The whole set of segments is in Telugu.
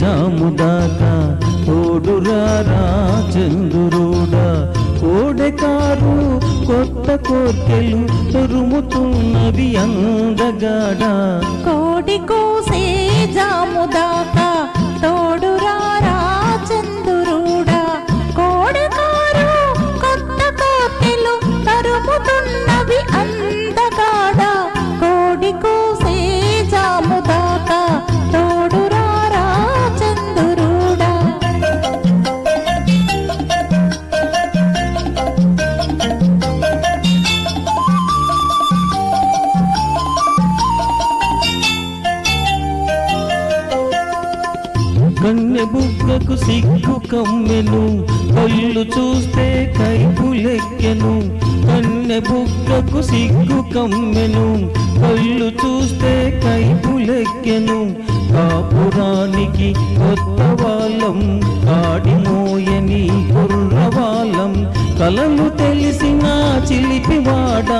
జాముదాకా తోడురారా చంద్రుడా. కోడెకారు కొత్త కోర్కెలు తరుముతున్నవి అందగాడ. కోడి కోసే జాముదాకా తోడురారా చంద్రుడా. కోడెకారు కొత్త కోర్కెలు తరుముతున్నవి అందగాడ. కోడి కోసే జాముదాకా తోడురారా చంద్రుడా. కన్నె బుగ్గకు సిగ్గు కమ్మెను, కళ్ళు చూస్తే కైపులెక్కెను. కన్నె బుగ్గకు సిగ్గు కమ్మెను, కళ్ళు చూస్తే కైపులెక్కెను. కాపురానికి కొత్త వాళ్ళం, కాడిమోయని కుర్రవాళ్ళం. కలలు తెలిసిన చిలిపివాడ,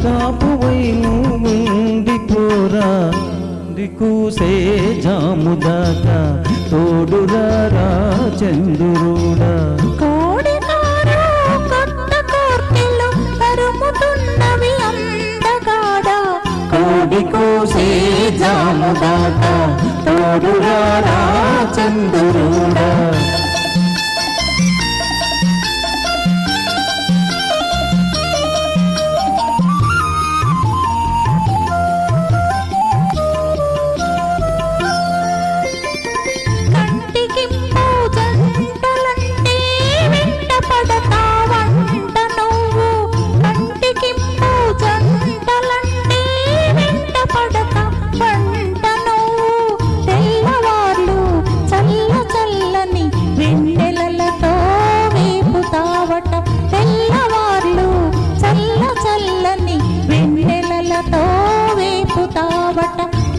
కాపువై ఉండిపోరా. కూసే జాముదాకా తోడురారా చంద్రుడా. కోడెకారు కొత్త కోర్కెలు తరుముతున్నవి అందగాడ. కోడి కోసే జాముదాకా తోడురారా చంద్రుడా.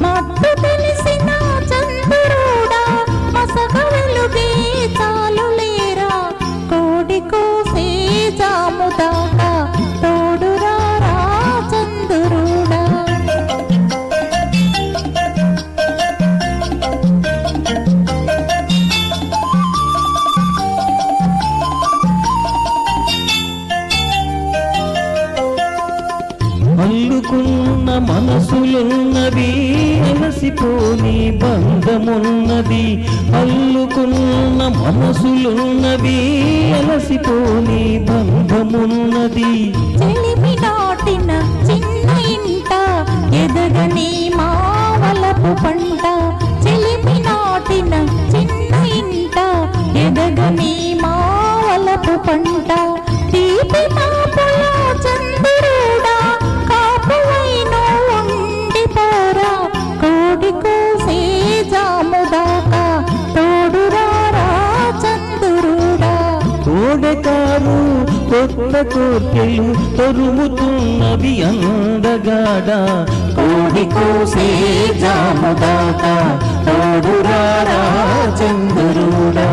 మత్తు తెలిసిన చంద్రుడా, మసక వెలుగే చాలు లేరా. కోడి కోసే జాముదాకా తోడురారా చంద్రుడా. అల్లుకున్న మనసులున్నవి, అలసిపోని బంధమున్నది. అల్లుకున్న మనసులున్నవి, అలసిపోని బంధమున్నది. చెలిమి నాటిన చిన్న ఇంట ఎదగని మావలపు పంట. చెలిమి నాటిన చిన్న ఇంట ఎదగని మావలపు పంట. తీపి మాపుల చంద్రుడా, కాపువైను ఉండిపోరా. కోడి కోసే జాముదాకా తోడురారా చంద్రుడా. కోడెకారు కొత్త కోర్కెలు తరుముతున్నవి అందగాడ. కోడి కోసే జాముదాకా తోడురారా చంద్రుడా.